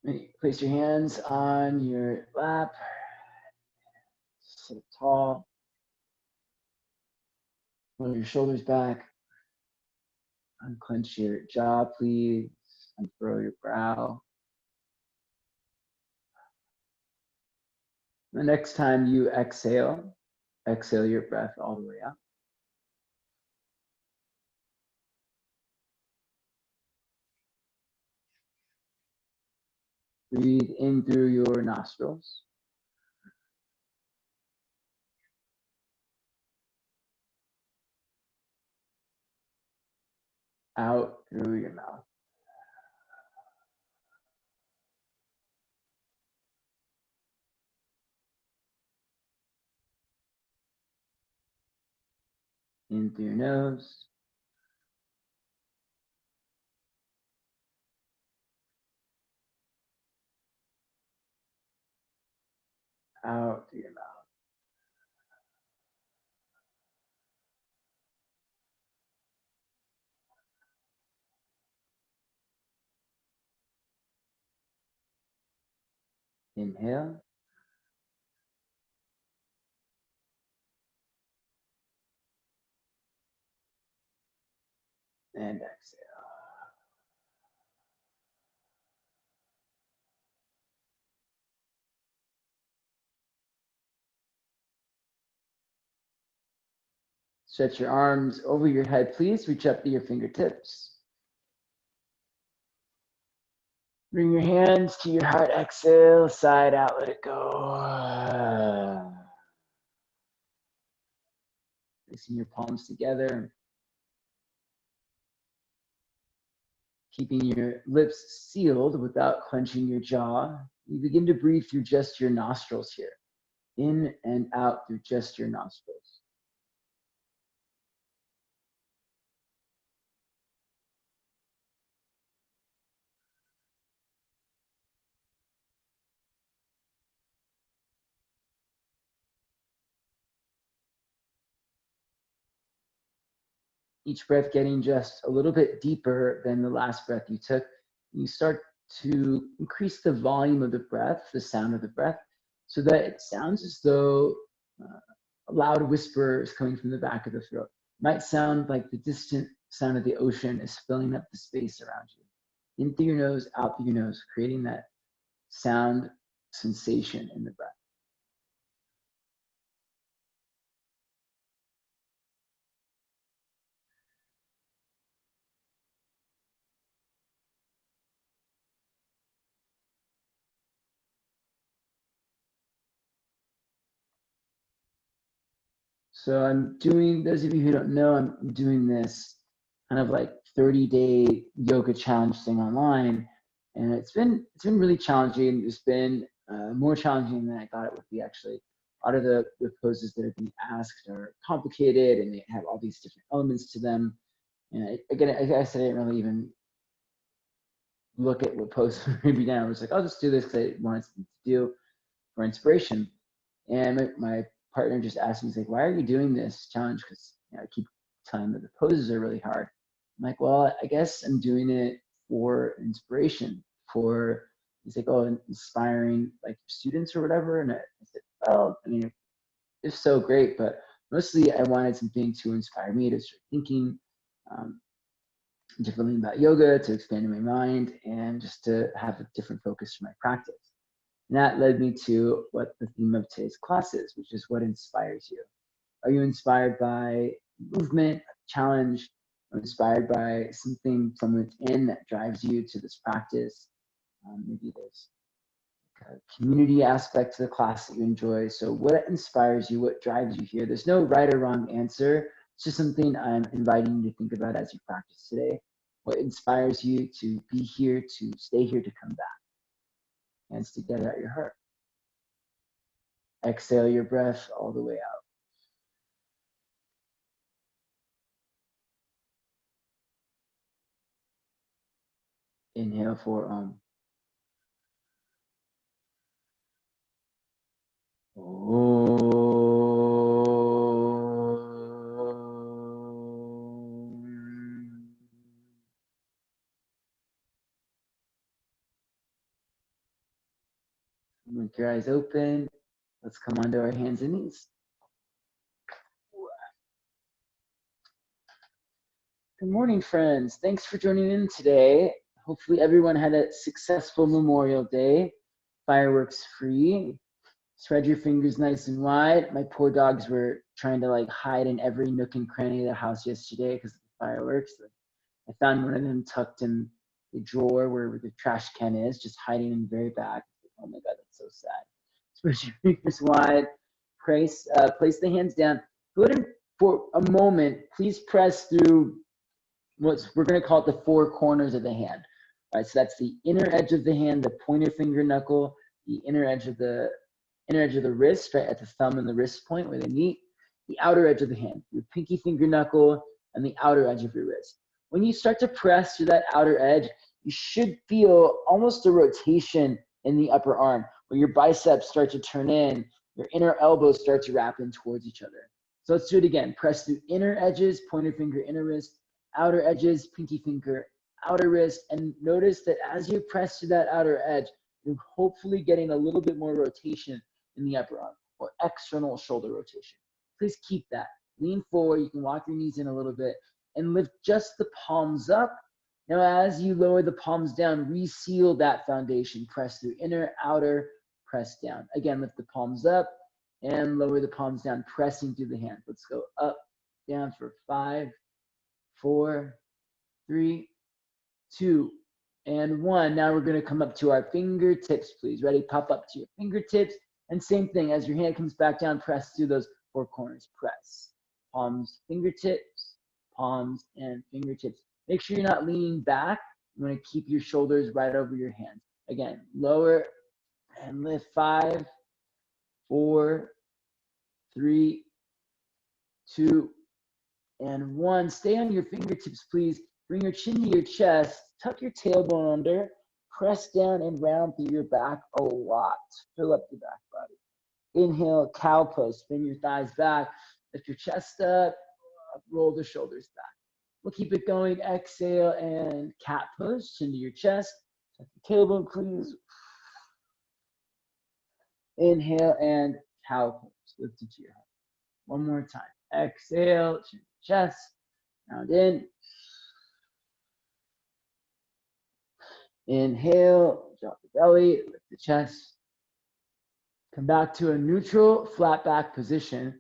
Place your hands on your lap. Sit tall. Roll your shoulders back. Unclench your jaw, please. Unfurl your brow. The next time you exhale, exhale your breath all the way up. Breathe in through your nostrils. Out through your mouth. In through your nose. Out through your mouth. Inhale. And exhale. Stretch your arms over your head, please. Reach up to your fingertips. Bring your hands to your heart. Exhale, side out, let it go. Placing your palms together. Keeping your lips sealed without clenching your jaw. You begin to breathe through just your nostrils here. In and out through just your nostrils. Each breath getting just a little bit deeper than the last breath you took. You start to increase the volume of the breath, the sound of the breath, so that it sounds as though a loud whisper is coming from the back of the throat. It might sound like the distant sound of the ocean is filling up the space around you. In through your nose, out through your nose, creating that sound sensation in the breath. So I'm doing, those of you who don't know, I'm doing this kind of like 30-day yoga challenge thing online. And it's been really challenging. It's been more challenging than I thought it would be, actually. A lot of the poses that are being asked are complicated and they have all these different elements to them. And again, I guess I didn't really even look at what pose we're going to be down. I was like, I'll just do this because I wanted to do for inspiration. And my partner just asked me, he's like, why are you doing this challenge? Because I keep telling them that the poses are really hard. I'm like, well, I guess I'm doing it for inspiration, for, he's like, oh, inspiring like students or whatever. And I said, well, I mean, it's so great, but mostly I wanted something to inspire me to start thinking differently about yoga, to expand my mind, and just to have a different focus for my practice. And that led me to what the theme of today's class is, which is what inspires you. Are you inspired by movement, challenge, or inspired by something from within that drives you to this practice? Maybe there's a community aspect to the class that you enjoy. So what inspires you? What drives you here? There's no right or wrong answer. It's just something I'm inviting you to think about as you practice today. What inspires you to be here, to stay here, to come back? Hands together at your heart. Exhale your breath all the way out. Inhale forearm. With your eyes open, let's come onto our hands and knees. Good morning, friends. Thanks for joining in today. Hopefully everyone had a successful Memorial Day, fireworks free. Spread your fingers nice and wide. My poor dogs were trying to like hide in every nook and cranny of the house yesterday because of the fireworks. I found one of them tucked in the drawer where the trash can is, just hiding in the very back. Oh my God, that's so sad. Spread your fingers wide. Place the hands down. Go ahead and, for a moment, please press through we're going to call it the four corners of the hand. All right, so that's the inner edge of the hand, the pointer finger knuckle, the inner edge of the wrist, right at the thumb and the wrist point where they meet, the outer edge of the hand, your pinky finger knuckle, and the outer edge of your wrist. When you start to press through that outer edge, you should feel almost a rotation in the upper arm, where your biceps start to turn in, your inner elbows start to wrap in towards each other. So let's do it again. Press through inner edges, pointer finger, inner wrist, outer edges, pinky finger, outer wrist, and notice that as you press through that outer edge, you're hopefully getting a little bit more rotation in the upper arm or external shoulder rotation. Please keep that. Lean forward. You can walk your knees in a little bit and lift just the palms up. Now, as you lower the palms down, reseal that foundation. Press through inner, outer, press down. Again, lift the palms up and lower the palms down, pressing through the hand. Let's go up, down for 5, 4, 3, 2, and 1. Now we're going to come up to our fingertips, please. Ready? Pop up to your fingertips. And same thing, as your hand comes back down, press through those four corners. Press. Palms, fingertips, palms, and fingertips. Make sure you're not leaning back. You want to keep your shoulders right over your hands. Again, lower and lift. 5, 4, 3, 2, and 1. Stay on your fingertips, please. Bring your chin to your chest. Tuck your tailbone under. Press down and round through your back a lot. Fill up the back body. Inhale, cow pose. Spin your thighs back. Lift your chest up. Roll the shoulders back. We'll keep it going. Exhale and cat pose. Chin to your chest. Tuck your tailbone, please. Inhale and cow pose. Lift it to your heart. One more time. Exhale, chin to chest. Round in. Inhale, drop the belly, lift the chest. Come back to a neutral, flat back position.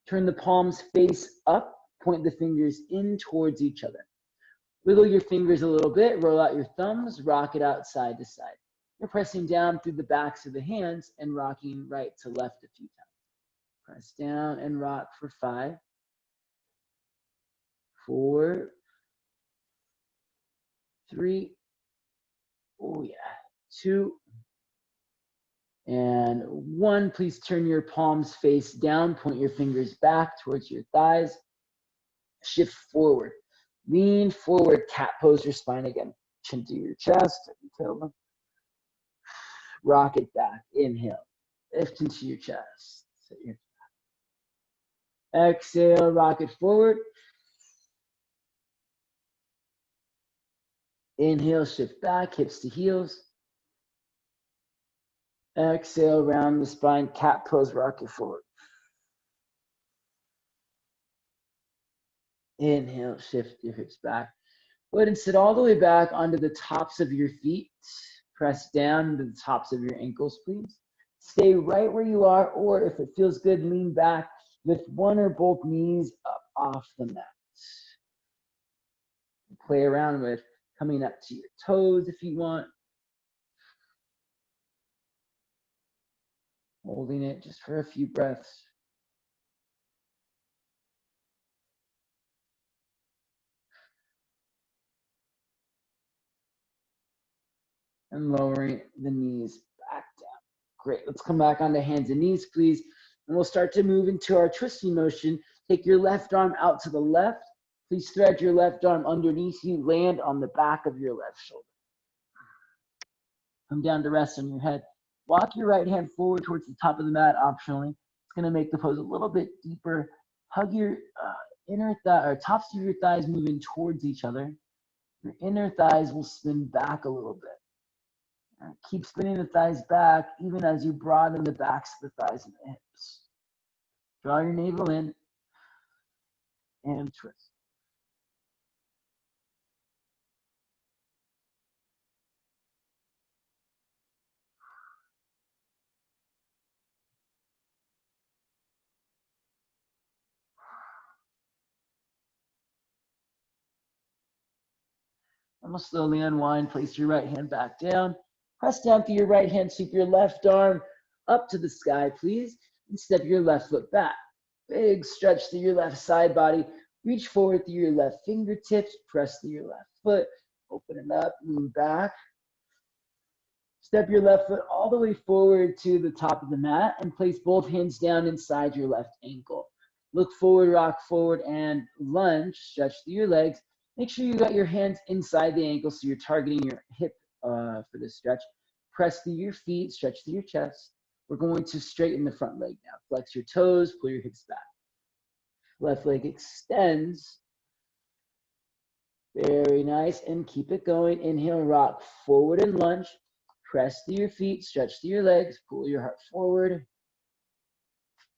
Turn the palms face up, point the fingers in towards each other. Wiggle your fingers a little bit, roll out your thumbs, rock it out side to side. You're pressing down through the backs of the hands and rocking right to left a few times. Press down and rock for 5, 4, 3, oh yeah, 2, and 1. Please turn your palms face down, point your fingers back towards your thighs. Shift forward. Lean forward, cat pose your spine again. Chin to your chest. Rock it back. Inhale. Lift into your chest. Sit your back. Exhale, rock it forward. Inhale, shift back, hips to heels. Exhale, round the spine, cat pose, rock it forward. Inhale, shift your hips back. Go ahead and sit all the way back onto the tops of your feet. Press down to the tops of your ankles, please. Stay right where you are, or if it feels good, lean back. Lift one or both knees up off the mat. Play around with coming up to your toes if you want. Holding it just for a few breaths. And lowering the knees back down. Great, let's come back onto hands and knees, please. And we'll start to move into our twisting motion. Take your left arm out to the left. Please thread your left arm underneath you. Land on the back of your left shoulder. Come down to rest on your head. Walk your right hand forward towards the top of the mat optionally. It's going to make the pose a little bit deeper. Hug your inner thigh, or tops of your thighs moving towards each other. Your inner thighs will spin back a little bit. Keep spinning the thighs back, even as you broaden the backs of the thighs and the hips. Draw your navel in and twist. And we'll slowly unwind. Place your right hand back down. Press down through your right hand. Sweep your left arm up to the sky, please. And step your left foot back. Big stretch through your left side body. Reach forward through your left fingertips. Press through your left foot. Open it up. Lean back. Step your left foot all the way forward to the top of the mat and place both hands down inside your left ankle. Look forward, rock forward, and lunge. Stretch through your legs. Make sure you got your hands inside the ankle so you're targeting your hip for this stretch. Press through your feet, stretch through your chest. We're going to straighten the front leg now. Flex your toes, pull your hips back. Left leg extends. Very nice, and keep it going. Inhale, rock forward and lunge. Press through your feet, stretch through your legs, pull your heart forward.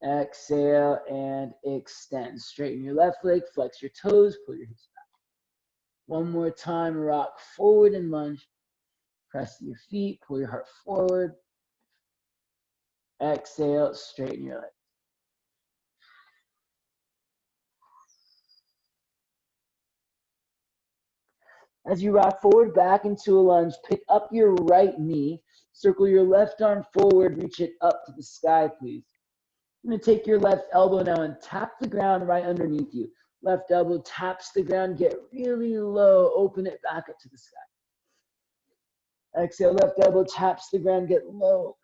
Exhale and extend. Straighten your left leg, flex your toes, pull your hips back. One more time, rock forward and lunge. Press your feet, pull your heart forward. Exhale, straighten your legs. As you rock forward back into a lunge, pick up your right knee. Circle your left arm forward, reach it up to the sky, please. I'm going to take your left elbow now and tap the ground right underneath you. Left elbow taps the ground, get really low, open it back up to the sky. Exhale, left elbow taps the ground, get low.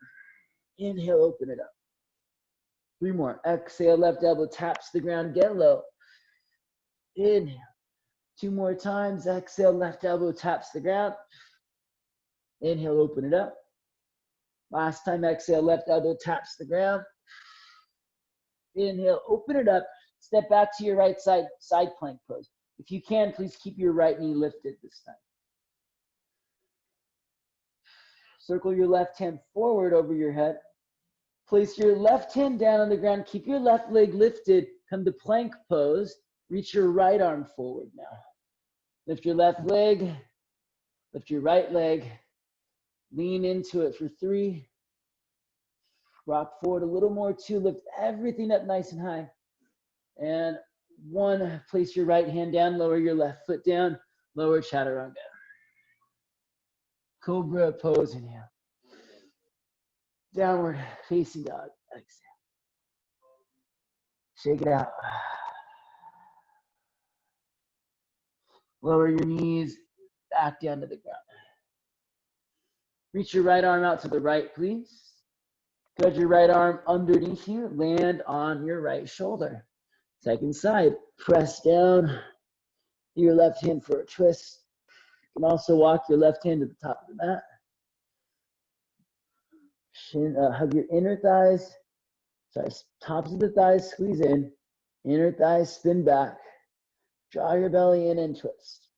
Inhale, open it up. 3 more. Exhale, left elbow taps the ground, get low. Inhale. 2 more times. Exhale, left elbow taps the ground. Inhale, open it up. Last time, exhale, left elbow taps the ground. Inhale, open it up. Step back to your right side, side plank pose. If you can, please keep your right knee lifted this time. Circle your left hand forward over your head. Place your left hand down on the ground. Keep your left leg lifted. Come to plank pose. Reach your right arm forward now. Lift your left leg. Lift your right leg. Lean into it for 3. Rock forward a little more, 2. Lift everything up nice and high. And 1, place your right hand down, lower your left foot down, lower chaturanga. Cobra Pose, inhale. Downward facing dog, exhale. Shake it out. Lower your knees back down to the ground. Reach your right arm out to the right, please. Spread your right arm underneath you. Land on your right shoulder. Second side. Press down your left hand for a twist. You can also walk your left hand to the top of the mat. Hug your inner thighs. Sorry, tops of the thighs squeeze in. Inner thighs spin back. Draw your belly in and twist.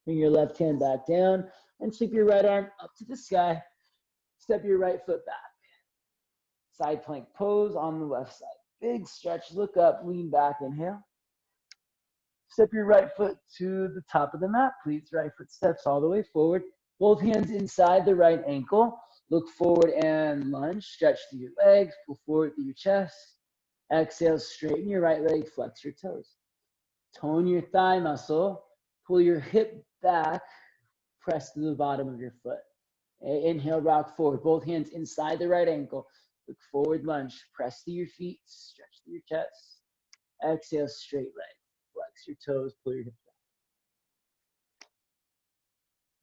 Bring your left hand back down and sweep your right arm up to the sky. Step your right foot back. Side plank pose on the left side. Big stretch, look up, lean back, inhale. Step your right foot to the top of the mat, please. Right foot steps all the way forward. Both hands inside the right ankle. Look forward and lunge. Stretch through your legs, pull forward through your chest. Exhale, straighten your right leg, flex your toes. Tone your thigh muscle. Pull your hip back, press to the bottom of your foot. Inhale, rock forward. Both hands inside the right ankle. Look forward, lunge. Press through your feet, stretch through your chest. Exhale, straight leg. Flex your toes, pull your hips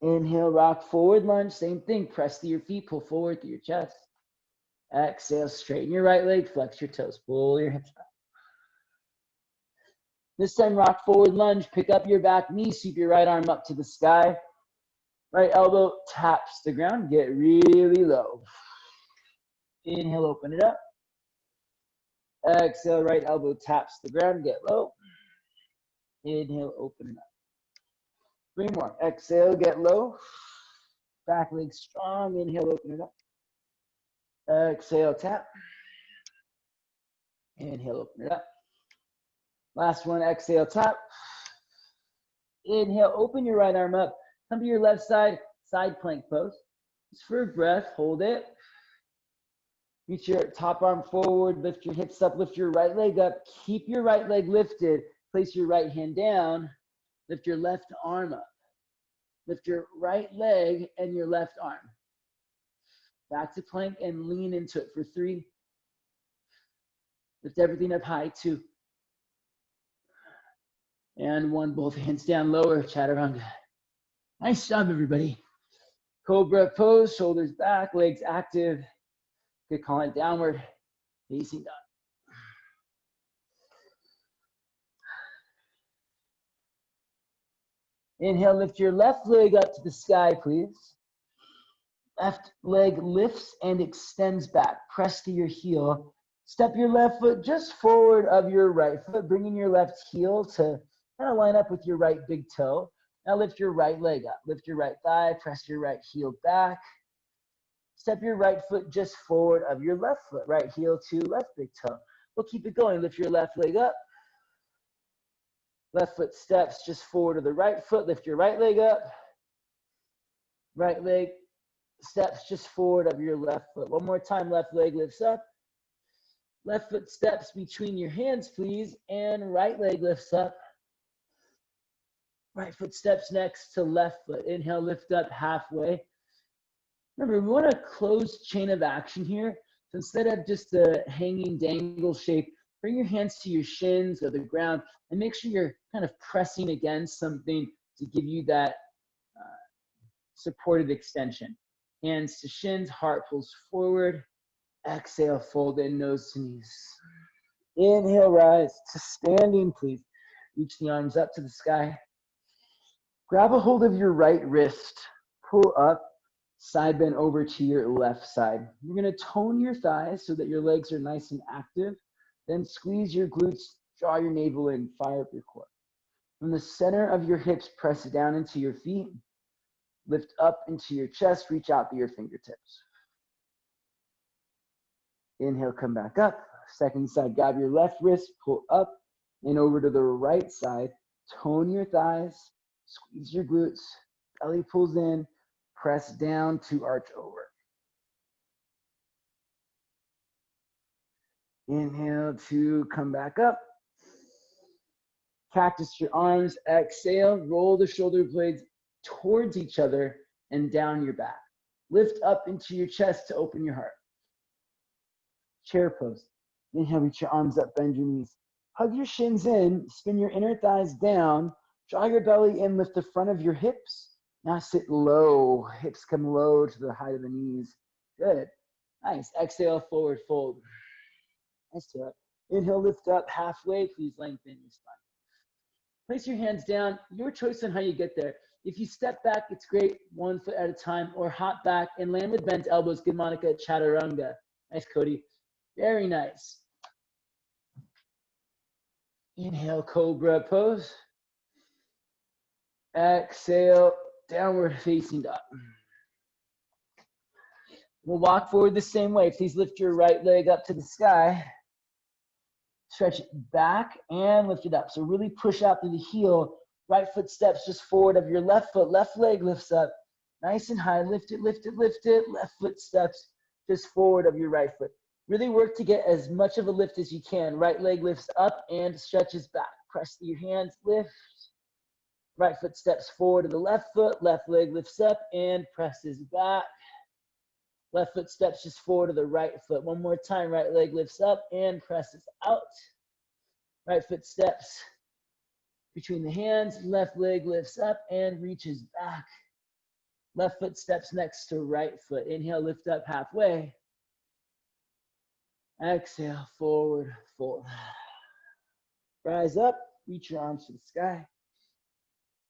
back. Inhale, rock forward, lunge. Same thing. Press through your feet, pull forward through your chest. Exhale, straighten your right leg, flex your toes, pull your hips back. This time, rock forward, lunge. Pick up your back knee, sweep your right arm up to the sky. Right elbow taps the ground, get really low. Inhale, open it up. Exhale, right elbow taps the ground, get low. Inhale, open it up. 3 more. Exhale, get low. Back leg strong. Inhale, open it up. Exhale, tap. Inhale, open it up. Last one, exhale, tap. Inhale, open your right arm up. Come to your left side, side plank pose. Just for a breath, hold it. Reach your top arm forward, lift your hips up, lift your right leg up. Keep your right leg lifted. Place your right hand down. Lift your left arm up. Lift your right leg and your left arm. Back to plank and lean into it for 3. Lift everything up high, 2. And 1, both hands down, lower, chaturanga. Nice job, everybody. Cobra pose, shoulders back, legs active. Good, call it downward, facing dog. Inhale, lift your left leg up to the sky, please. Left leg lifts and extends back. Press to your heel. Step your left foot just forward of your right foot, bringing your left heel to kind of line up with your right big toe. Now lift your right leg up. Lift your right thigh, press your right heel back. Step your right foot just forward of your left foot. Right heel to left big toe. We'll keep it going. Lift your left leg up. Left foot steps just forward of the right foot. Lift your right leg up. Right leg steps just forward of your left foot. One more time. Left leg lifts up. Left foot steps between your hands, please. And right leg lifts up. Right foot steps next to left foot. Inhale, lift up halfway. Remember, we want a closed chain of action here. So instead of just a hanging dangle shape, bring your hands to your shins or the ground and make sure you're kind of pressing against something to give you that supported extension. Hands to shins, heart pulls forward. Exhale, fold in, nose to knees. Inhale, rise to standing, please. Reach the arms up to the sky. Grab a hold of your right wrist. Pull up, side bend over to your left side. You're going to tone your thighs so that your legs are nice and active. Then squeeze your glutes, draw your navel in, fire up your core. From the center of your hips, press down into your feet. Lift up into your chest, reach out to your fingertips. Inhale, come back up. Second side, grab your left wrist, pull up and over to the right side. Tone your thighs, squeeze your glutes, belly pulls in, press down to arch over. Inhale to come back up. Cactus your arms, exhale, roll the shoulder blades towards each other and down your back. Lift up into your chest to open your heart. Chair pose. Inhale, reach your arms up, bend your knees. Hug your shins in, spin your inner thighs down, draw your belly in, lift the front of your hips. Now sit low, hips come low to the height of the knees. Good, nice. Exhale, forward fold. Nice job. Inhale, lift up halfway, please lengthen your spine. Place your hands down, your choice on how you get there. If you step back, it's great, 1 foot at a time, or hop back and land with bent elbows. Good, Monica, chaturanga. Nice, Cody. Very nice. Inhale, Cobra Pose. Exhale, downward facing dog. We'll walk forward the same way. Please lift your right leg up to the sky. Stretch it back and lift it up. So really push out through the heel. Right foot steps just forward of your left foot. Left leg lifts up. Nice and high. Lift it, lift it, lift it. Left foot steps just forward of your right foot. Really work to get as much of a lift as you can. Right leg lifts up and stretches back. Press through your hands, lift. Right foot steps forward to the left foot. Left leg lifts up and presses back. Left foot steps just forward to the right foot. One more time. Right leg lifts up and presses out. Right foot steps between the hands. Left leg lifts up and reaches back. Left foot steps next to right foot. Inhale, lift up halfway. Exhale, forward fold. Rise up, reach your arms to the sky.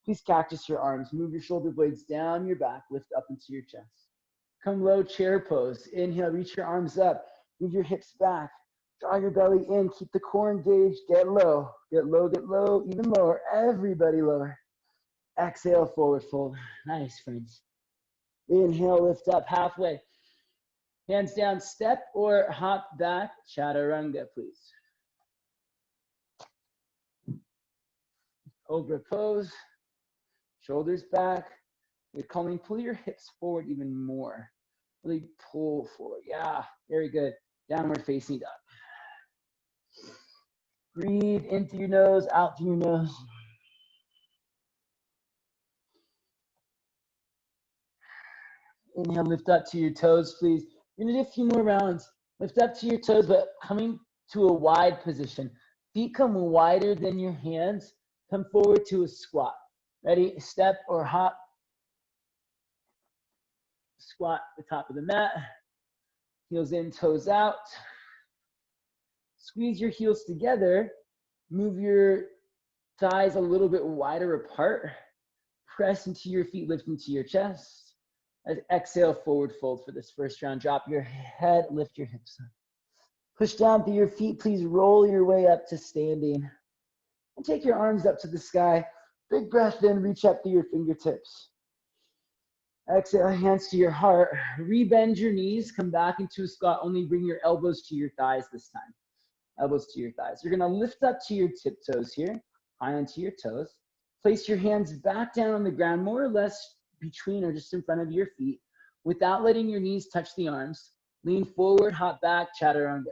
Please cactus your arms. Move your shoulder blades down your back, lift up into your chest. Come low, chair pose. Inhale, reach your arms up. Move your hips back. Draw your belly in, keep the core engaged, get low, get low, get low, even lower, everybody lower. Exhale, forward fold. Nice, friends. Inhale, lift up halfway. Hands down, step or hop back, chaturanga, please. Cobra pose, shoulders back. We're calling, pull your hips forward even more. Really pull forward. Yeah, very good. Downward facing dog. Breathe in through your nose, out through your nose. Inhale, lift up to your toes, please. You're gonna do a few more rounds. Lift up to your toes, but coming to a wide position. Feet come wider than your hands. Come forward to a squat. Ready? Step or hop. Squat the top of the mat. Heels in, toes out. Squeeze your heels together. Move your thighs a little bit wider apart. Press into your feet, lift into your chest. Exhale, forward fold for this first round. Drop your head, lift your hips up. Push down through your feet. Please roll your way up to standing. And take your arms up to the sky. Big breath in, reach up through your fingertips. Exhale, hands to your heart. Rebend your knees, come back into a squat. Only bring your elbows to your thighs this time. Elbows to your thighs. You're gonna lift up to your tiptoes here, high onto your toes. Place your hands back down on the ground, more or less between or just in front of your feet, without letting your knees touch the arms. Lean forward, hop back, chaturanga.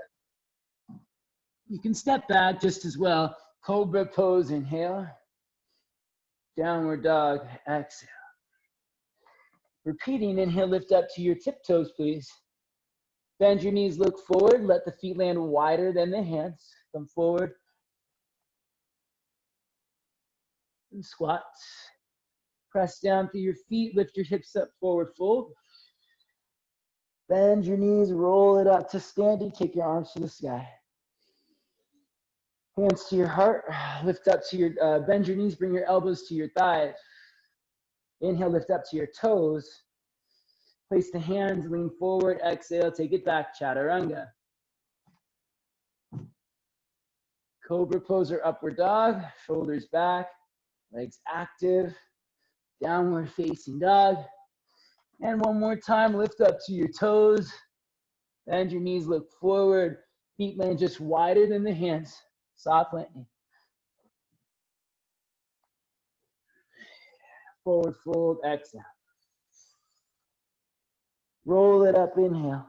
You can step back just as well. Cobra pose, inhale. Downward dog, exhale. Repeating, inhale, lift up to your tiptoes, please. Bend your knees, look forward. Let the feet land wider than the hands. Come forward. And squat. Press down through your feet, lift your hips up, forward fold. Bend your knees, roll it up to standing. Take your arms to the sky. Hands to your heart. Lift up to your, bend your knees, bring your elbows to your thighs. Inhale, lift up to your toes. Place the hands, lean forward, exhale, take it back, chaturanga. Cobra pose or upward dog, shoulders back, legs active, downward facing dog. And one more time, lift up to your toes, bend your knees, look forward, feet land just wider than the hands, soft landing. Forward fold, exhale. Roll it up, inhale.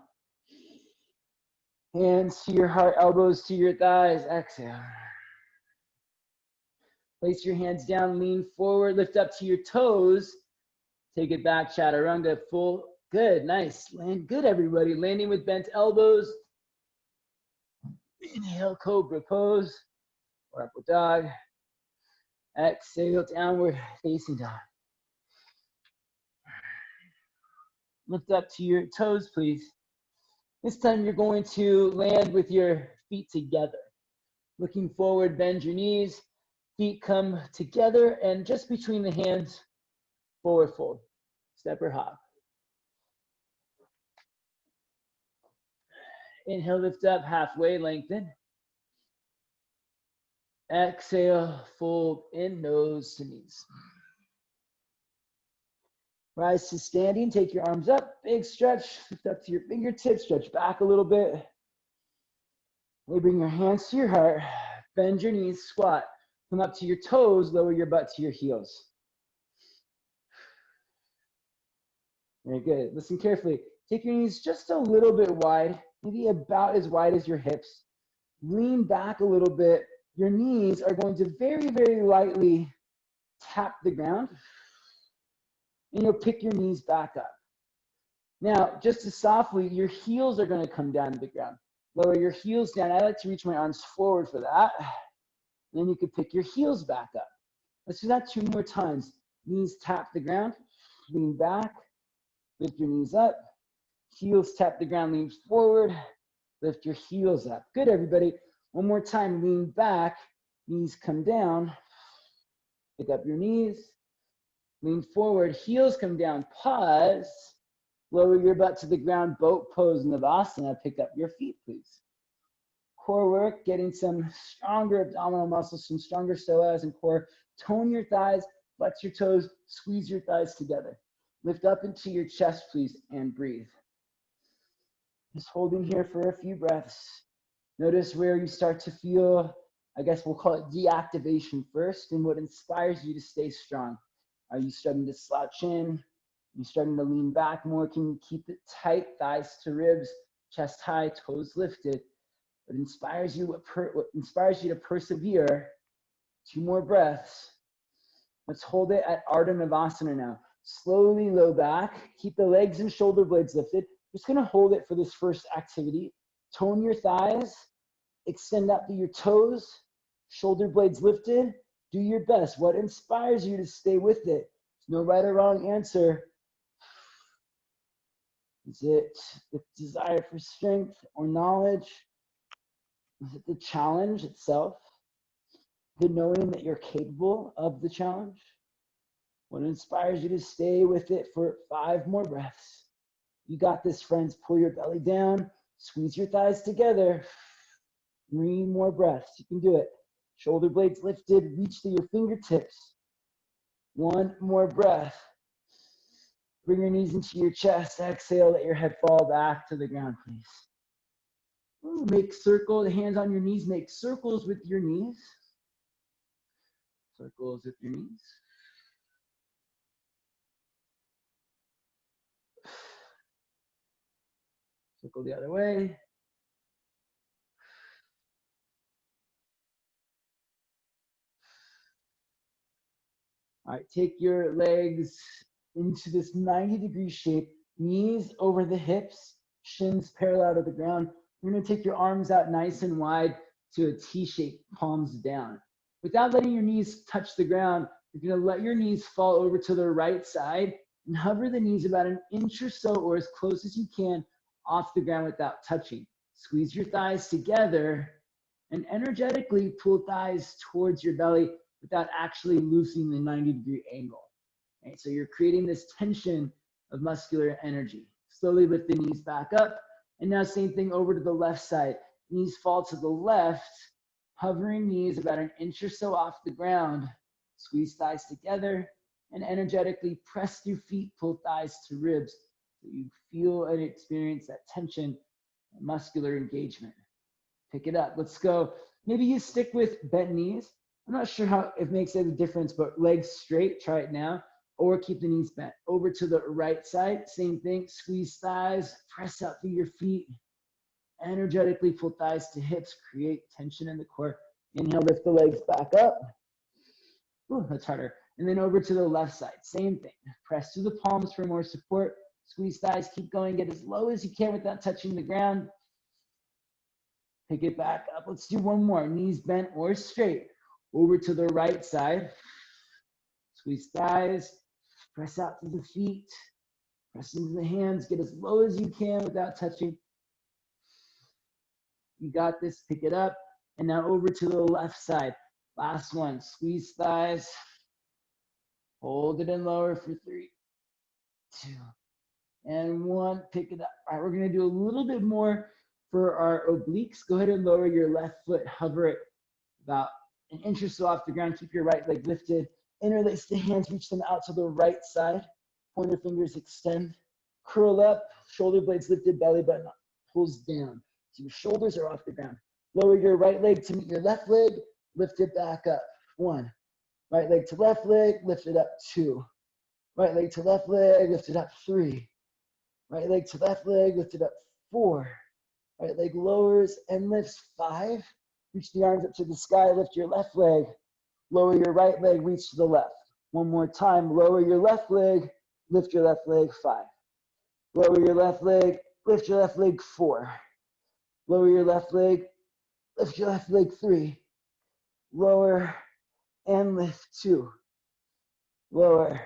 Hands to your heart, elbows to your thighs, exhale. Place your hands down, lean forward, lift up to your toes. Take it back, chaturanga, full, good, nice. Land good, everybody. Landing with bent elbows. Inhale, cobra pose, or upward dog. Exhale, downward facing dog. Lift up to your toes, please. This time you're going to land with your feet together. Looking forward, bend your knees. Feet come together and just between the hands, forward fold. Step or hop. Inhale, lift up, halfway, lengthen. Exhale, fold in, nose to knees. Rise to standing, take your arms up, big stretch, lift up to your fingertips, stretch back a little bit. Maybe bring your hands to your heart, bend your knees, squat. Come up to your toes, lower your butt to your heels. Very good. Listen carefully. Take your knees just a little bit wide, maybe about as wide as your hips. Lean back a little bit. Your knees are going to very, very lightly tap the ground. And you'll pick your knees back up. Now, just as softly, your heels are going to come down to the ground. Lower your heels down. I like to reach my arms forward for that. Then you can pick your heels back up. Let's do that 2 more times. Knees tap the ground, lean back, lift your knees up. Heels tap the ground, lean forward, lift your heels up. Good, everybody. One more time, lean back, knees come down, pick up your knees. Lean forward, heels come down, pause, lower your butt to the ground, boat pose, Navasana, pick up your feet, please. core work, getting some stronger abdominal muscles, some stronger psoas and core. Tone your thighs, flex your toes, squeeze your thighs together. Lift up into your chest, please, and breathe. Just holding here for a few breaths. Notice where you start to feel, I guess we'll call it deactivation first, and what inspires you to stay strong. Are you starting to slouch in? Are you starting to lean back more? Can you keep it tight, thighs to ribs, chest high, toes lifted? What inspires you to persevere? 2 more breaths. Let's hold it at Ardha Navasana now. Slowly low back. Keep the legs and shoulder blades lifted. Just gonna hold it for this first activity. Tone your thighs. Extend out through your toes. Shoulder blades lifted. Do your best. What inspires you to stay with it? There's no right or wrong answer. Is it the desire for strength or knowledge? Is it the challenge itself? The knowing that you're capable of the challenge? What inspires you to stay with it for 5 more breaths? You got this, friends. Pull your belly down. Squeeze your thighs together. 3 more breaths. You can do it. Shoulder blades lifted. Reach to your fingertips. 1 more breath. Bring your knees into your chest. Exhale. Let your head fall back to the ground, please. Make circles. Hands on your knees. Make circles with your knees. Circles with your knees. Circle the other way. All right, take your legs into this 90-degree shape, knees over the hips, shins parallel to the ground. You're gonna take your arms out nice and wide to a T shape, palms down. Without letting your knees touch the ground, you're gonna let your knees fall over to the right side and hover the knees about 1 inch or so, or as close as you can, off the ground without touching. Squeeze your thighs together and energetically pull thighs towards your belly without actually loosening the 90-degree angle. Okay, so you're creating this tension of muscular energy. Slowly lift the knees back up. And now same thing over to the left side. Knees fall to the left, hovering knees about 1 inch or so off the ground. Squeeze thighs together and energetically press through feet, pull thighs to ribs so you feel and experience that tension and muscular engagement. Pick it up. Let's go. Maybe you stick with bent knees. I'm not sure how it makes any difference, but legs straight, try it now, or keep the knees bent. Over to the right side, same thing, squeeze thighs, press out through your feet, energetically pull thighs to hips, create tension in the core. Inhale, lift the legs back up. Ooh, that's harder. And then over to the left side, same thing. Press through the palms for more support, squeeze thighs, keep going, get as low as you can without touching the ground. Pick it back up. Let's do 1 more, knees bent or straight. Over to the right side, squeeze thighs, press out to the feet, press into the hands, get as low as you can without touching. You got this, pick it up. And now over to the left side. Last one, squeeze thighs, hold it and lower for 3, 2, and 1, pick it up. All right, we're gonna do a little bit more for our obliques. Go ahead and lower your left foot, hover it about 1 inch or so off the ground. Keep your right leg lifted. Interlace the hands, reach them out to the right side. Pointer fingers extend. Curl up, shoulder blades lifted, belly button pulls down. So your shoulders are off the ground. Lower your right leg to meet your left leg. Lift it back up. 1. Right leg to left leg, lift it up. 2. Right leg to left leg, lift it up. 3. Right leg to left leg, lift it up. 4. Right leg lowers and lifts. 5. Reach the arms up to the sky, lift your left leg. Lower your right leg, reach to the left. 1 more time, lower your left leg, lift your left leg. 5. Lower your left leg, lift your left leg. 4. Lower your left leg, lift your left leg. 3. Lower and lift. 2. Lower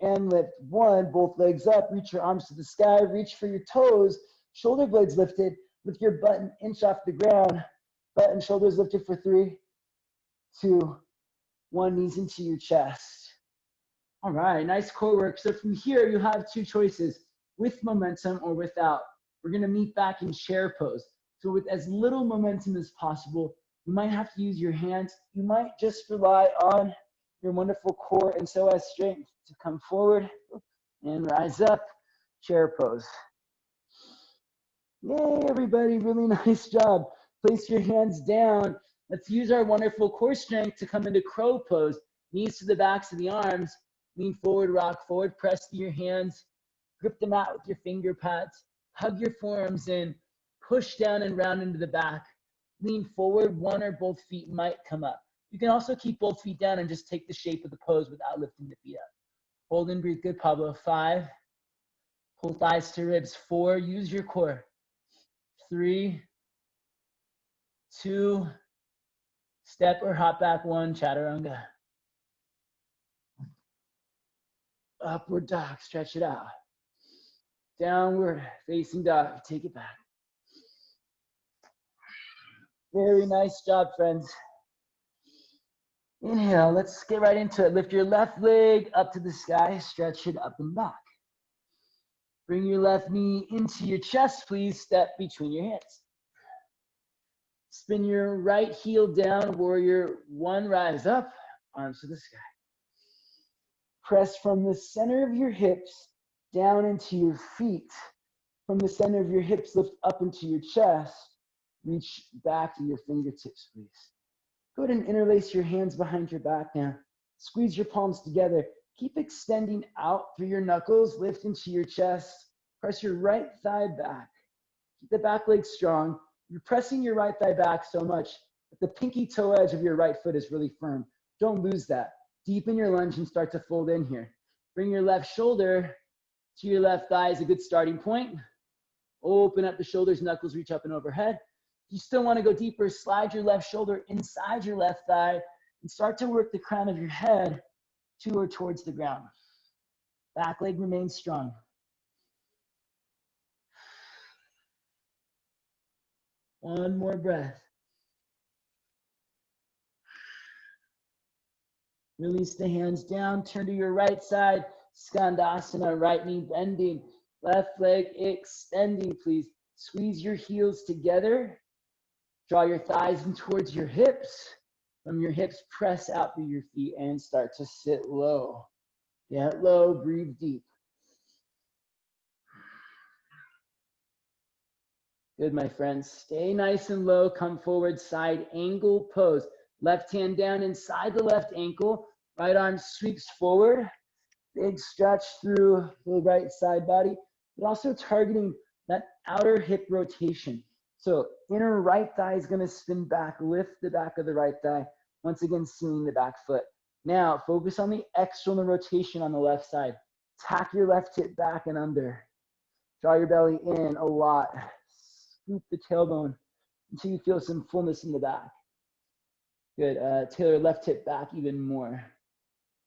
and lift. 1. Both legs up, reach your arms to the sky, reach for your toes, shoulder blades lifted, with your butt 1 inch off the ground. Butt and shoulders lifted for 3, 2, 1, knees into your chest. All right, nice core work. So from here, you have 2 choices, with momentum or without. We're gonna meet back in chair pose. So with as little momentum as possible, you might have to use your hands. You might just rely on your wonderful core and psoas strength to come forward and rise up, chair pose. Yay, everybody, really nice job. Place your hands down. Let's use our wonderful core strength to come into crow pose. Knees to the backs of the arms. Lean forward, rock forward, press through your hands. Grip the mat with your finger pads. Hug your forearms in. Push down and round into the back. Lean forward, one or both feet might come up. You can also keep both feet down and just take the shape of the pose without lifting the feet up. Hold and breathe, good, Pablo. 5. Pull thighs to ribs. 4, use your core. 3, 2, step or hop back. 1, chaturanga. Upward dog, stretch it out. Downward facing dog, take it back. Very nice job, friends. Inhale, let's get right into it. Lift your left leg up to the sky, stretch it up and back. Bring your left knee into your chest, please. Step between your hands. Spin your right heel down, warrior 1, rise up, arms to the sky. Press from the center of your hips down into your feet. From the center of your hips, lift up into your chest. Reach back to your fingertips, please. Go ahead and interlace your hands behind your back now. Squeeze your palms together. Keep extending out through your knuckles. Lift into your chest. Press your right thigh back. Keep the back leg strong. You're pressing your right thigh back so much that the pinky toe edge of your right foot is really firm. Don't lose that. Deepen your lunge and start to fold in here. Bring your left shoulder to your left thigh is a good starting point. Open up the shoulders, knuckles reach up and overhead. If you still want to go deeper, slide your left shoulder inside your left thigh and start to work the crown of your head to or towards the ground. Back leg remains strong. One more breath. Release the hands down, turn to your right side. Skandasana, right knee bending, left leg extending, please. Squeeze your heels together. Draw your thighs in towards your hips. From your hips, press out through your feet and start to sit low. Get low, breathe deep. Good, my friends. Stay nice and low. Come forward, side angle pose. Left hand down inside the left ankle. Right arm sweeps forward. Big stretch through the right side body, but also targeting that outer hip rotation. So inner right thigh is going to spin back. Lift the back of the right thigh. Once again, sealing the back foot. Now, focus on the external rotation on the left side. Tack your left hip back and under. Draw your belly in a lot. Scoop the tailbone until you feel some fullness in the back. Good. Tailor left hip back even more.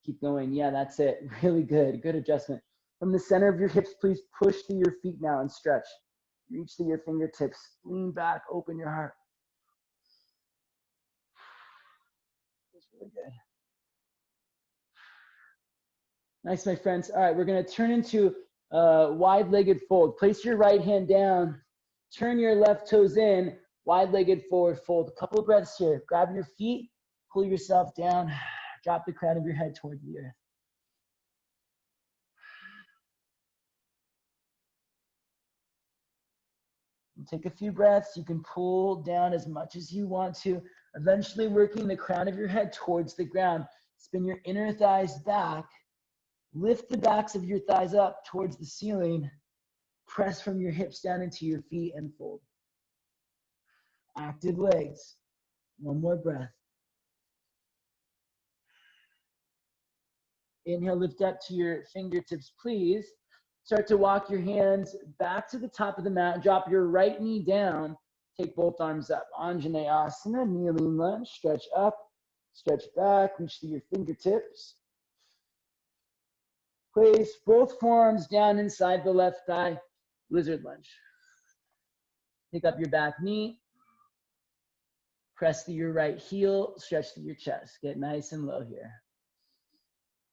Keep going. Yeah, that's it. Really good. Good adjustment. From the center of your hips, please push through your feet now and stretch. Reach through your fingertips. Lean back. Open your heart. That's really good. Nice, my friends. All right, we're going to turn into a wide-legged fold. Place your right hand down. Turn your left toes in. Wide-legged forward fold. A couple of breaths here. Grab your feet. Pull yourself down. Drop the crown of your head toward the earth. Take a few breaths. You can pull down as much as you want to. Eventually working the crown of your head towards the ground. Spin your inner thighs back. Lift the backs of your thighs up towards the ceiling. Press from your hips down into your feet and fold. Active legs. One more breath. Inhale, lift up to your fingertips, please. Start to walk your hands back to the top of the mat. Drop your right knee down. Take both arms up. Anjaneyasana, kneeling lunge. Stretch up, stretch back, reach to your fingertips. Place both forearms down inside the left thigh. Lizard lunge. Pick up your back knee. Press to your right heel. Stretch to your chest. Get nice and low here.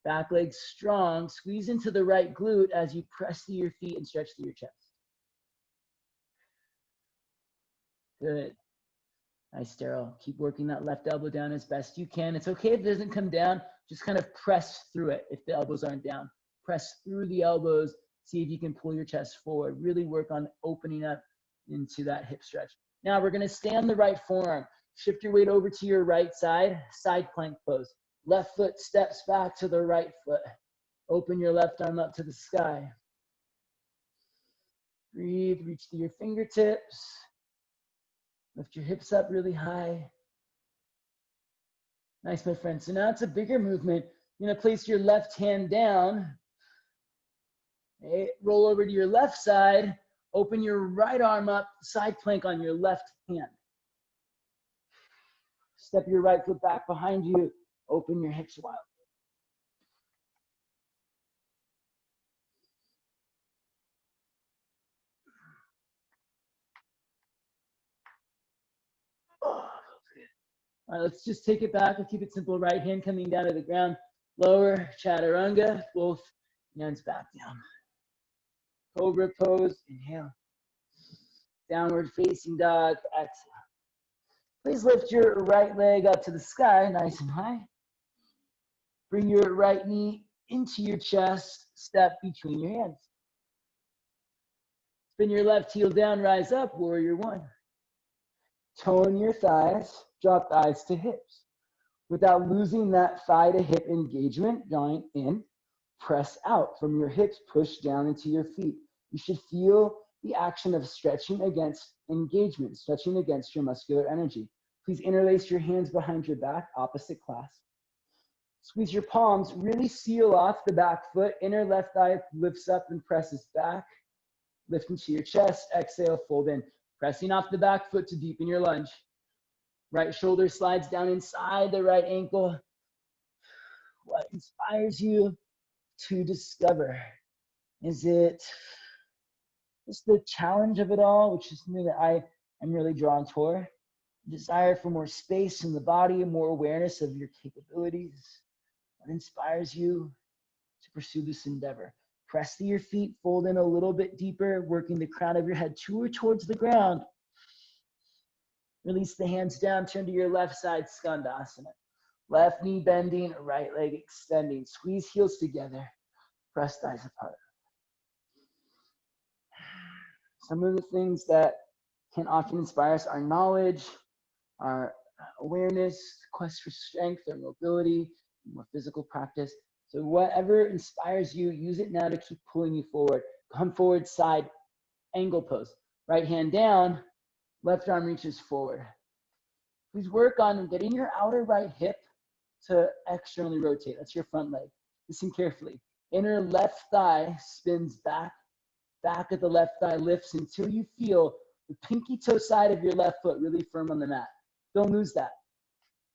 Back leg strong. Squeeze into the right glute as you press to your feet and stretch to your chest. Good. Nice, Daryl. Keep working that left elbow down as best you can. It's okay if it doesn't come down. Just kind of press through it if the elbows aren't down. Press through the elbows. See if you can pull your chest forward. Really work on opening up into that hip stretch. Now we're going to stay on the right forearm. Shift your weight over to your right side plank pose. Left foot steps back to the right foot. Open your left arm up to the sky. Breathe, reach to your fingertips. Lift your hips up really high. Nice, my friend. So now it's a bigger movement. You're going to place your left hand down. Okay, roll over to your left side. Open your right arm up, side plank on your left hand. Step your right foot back behind you. Open your hips wide. Oh, all right, let's just take it back. We'll keep it simple. Right hand coming down to the ground. Lower, chaturanga. Both hands back down. Cobra pose. Inhale. Downward facing dog. Exhale. Please lift your right leg up to the sky, nice and high. Bring your right knee into your chest. Step between your hands. Spin your left heel down, rise up, warrior one. Tone your thighs, drop thighs to hips. Without losing that thigh to hip engagement, joint in, press out from your hips, push down into your feet. You should feel the action of stretching against engagement, stretching against your muscular energy. Please interlace your hands behind your back, opposite clasp. Squeeze your palms, really seal off the back foot. Inner left thigh lifts up and presses back. Lift into your chest, exhale, fold in. Pressing off the back foot to deepen your lunge. Right shoulder slides down inside the right ankle. What inspires you to discover? Is it just the challenge of it all, which is something that I am really drawn toward? Desire for more space in the body, more awareness of your capabilities. What inspires you to pursue this endeavor? Press to your feet, fold in a little bit deeper, working the crown of your head towards the ground. Release the hands down, turn to your left side, Skandasana. Left knee bending, right leg extending. Squeeze heels together, press thighs apart. Some of the things that can often inspire us are knowledge, our awareness, quest for strength or mobility, more physical practice. So whatever inspires you, use it now to keep pulling you forward. Come forward, side angle pose. Right hand down, left arm reaches forward. Please work on getting your outer right hip to externally rotate. That's your front leg. Listen carefully. Inner left thigh spins back. Back of the left thigh lifts until you feel the pinky toe side of your left foot really firm on the mat. Don't lose that.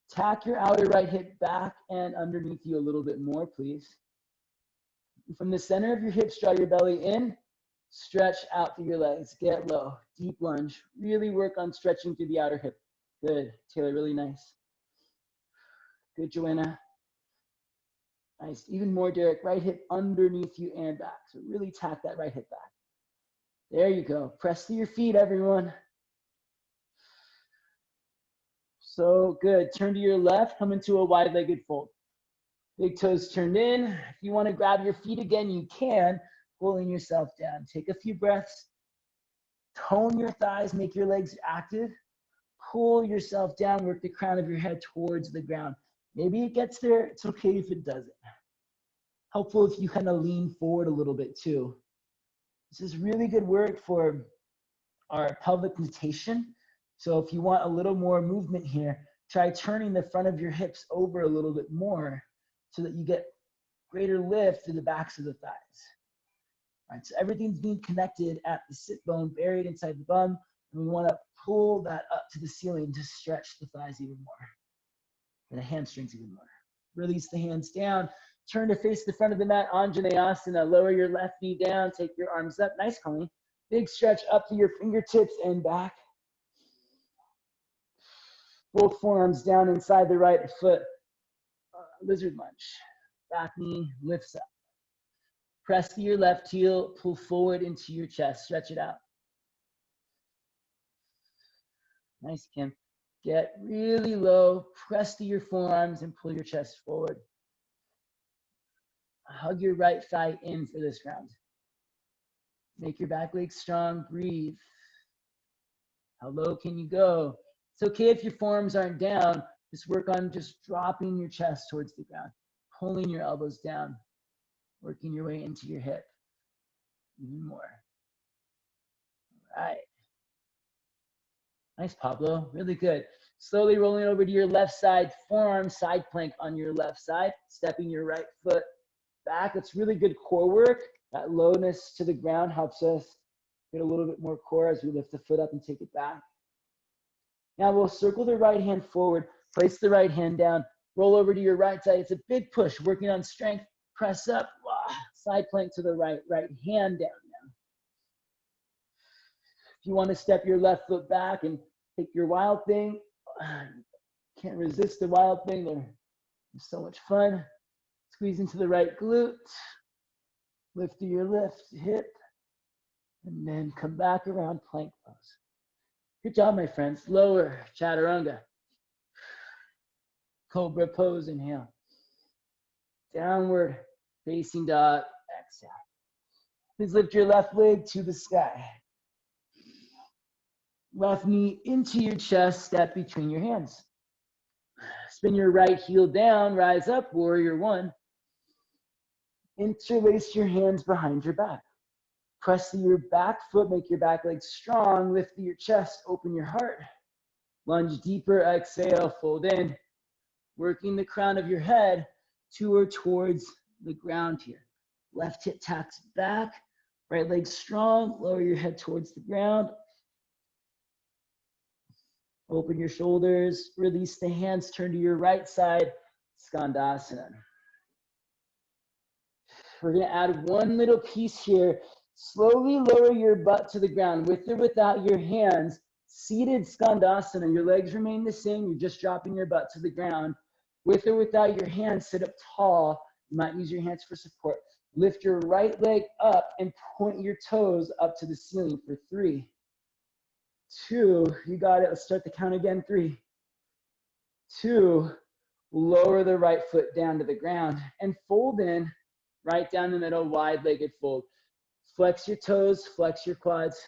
Tack your outer right hip back and underneath you a little bit more, please. From the center of your hips, draw your belly in. Stretch out through your legs. Get low. Deep lunge. Really work on stretching through the outer hip. Good. Taylor, really nice. Good, Joanna. Nice. Even more, Derek. Right hip underneath you and back. So really tack that right hip back. There you go. Press to your feet, everyone. So good. Turn to your left. Come into a wide-legged fold. Big toes turned in. If you want to grab your feet again, you can. Pulling yourself down. Take a few breaths. Tone your thighs. Make your legs active. Pull yourself down. Work the crown of your head towards the ground. Maybe it gets there. It's okay if it doesn't. Helpful if you kind of lean forward a little bit too. This is really good work for our pelvic rotation. So if you want a little more movement here, try turning the front of your hips over a little bit more so that you get greater lift in the backs of the thighs. All right, so everything's being connected at the sit bone, buried inside the bum, and we want to pull that up to the ceiling to stretch the thighs even more, and the hamstrings even more. Release the hands down. Turn to face the front of the mat, Anjaneyasana. Lower your left knee down. Take your arms up. Nice, Colleen. Big stretch up to your fingertips and back. Both forearms down inside the right foot. Lizard lunge. Back knee lifts up. Press to your left heel. Pull forward into your chest. Stretch it out. Nice, Kim. Get really low, press to your forearms and pull your chest forward. Hug your right thigh in for this round. Make your back leg strong, breathe. How low can you go? It's okay if your forearms aren't down. Just work on just dropping your chest towards the ground, pulling your elbows down, working your way into your hip. Even more. All right. Nice, Pablo. Really good. Slowly rolling over to your left side, forearm side plank on your left side, stepping your right foot back. It's really good core work. That lowness to the ground helps us get a little bit more core as we lift the foot up and take it back. Now we'll circle the right hand forward, place the right hand down, roll over to your right side. It's a big push, working on strength. Press up, side plank to the right, right hand down now. If you want to step your left foot back and take your wild thing, can't resist the wild thing. They're so much fun. Squeeze into the right glute, lift to your left hip, and then come back around plank pose. Good job, my friends. Lower chaturanga. Cobra pose, inhale. Downward facing dog, exhale. Please lift your left leg to the sky. Left knee into your chest, step between your hands. Spin your right heel down, rise up, warrior one. Interlace your hands behind your back. Press to your back foot, make your back leg strong, lift your chest, open your heart. Lunge deeper, exhale, fold in. Working the crown of your head to or towards the ground here. Left hip tacks back, right leg strong, lower your head towards the ground. Open your shoulders, release the hands, turn to your right side, Skandasana. We're gonna add one little piece here. Slowly lower your butt to the ground, with or without your hands. Seated Skandasana, your legs remain the same, you're just dropping your butt to the ground. With or without your hands, sit up tall. You might use your hands for support. Lift your right leg up and point your toes up to the ceiling for 3, 2, you got it. Let's start the count again. 3, 2, lower the right foot down to the ground and fold in, right down the middle, wide-legged fold. Flex your toes, flex your quads.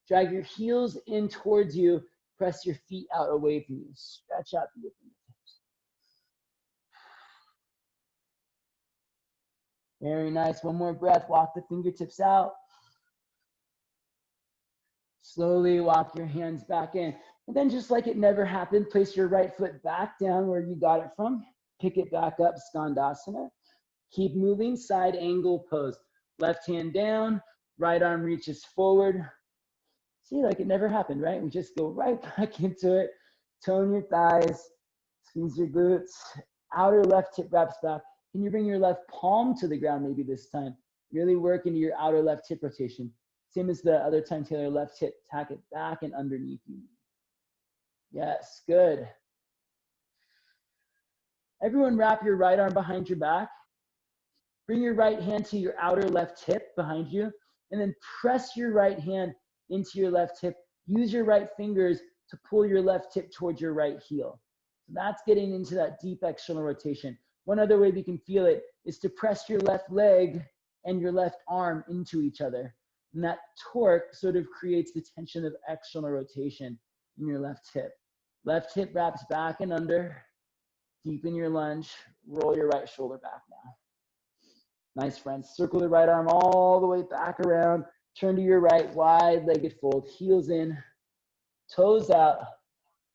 Drag your heels in towards you. Press your feet out away from you. Stretch out through your fingertips. Very nice. One more breath. Walk the fingertips out. Slowly walk your hands back in. And then just like it never happened, place your right foot back down where you got it from. Pick it back up, Skandasana. Keep moving, side angle pose. Left hand down, right arm reaches forward. See, like it never happened, right? We just go right back into it. Tone your thighs, squeeze your glutes. Outer left hip wraps back. Can you bring your left palm to the ground maybe this time? Really work into your outer left hip rotation. Same as the other time, Taylor, left hip, tack it back and underneath you. Yes, good. Everyone wrap your right arm behind your back. Bring your right hand to your outer left hip behind you, and then press your right hand into your left hip. Use your right fingers to pull your left hip towards your right heel. So that's getting into that deep external rotation. One other way we can feel it is to press your left leg and your left arm into each other. And that torque sort of creates the tension of external rotation in your left hip. Left hip wraps back and under. Deepen your lunge. Roll your right shoulder back now. Nice, friends. Circle the right arm all the way back around. Turn to your right, wide-legged fold. Heels in, toes out.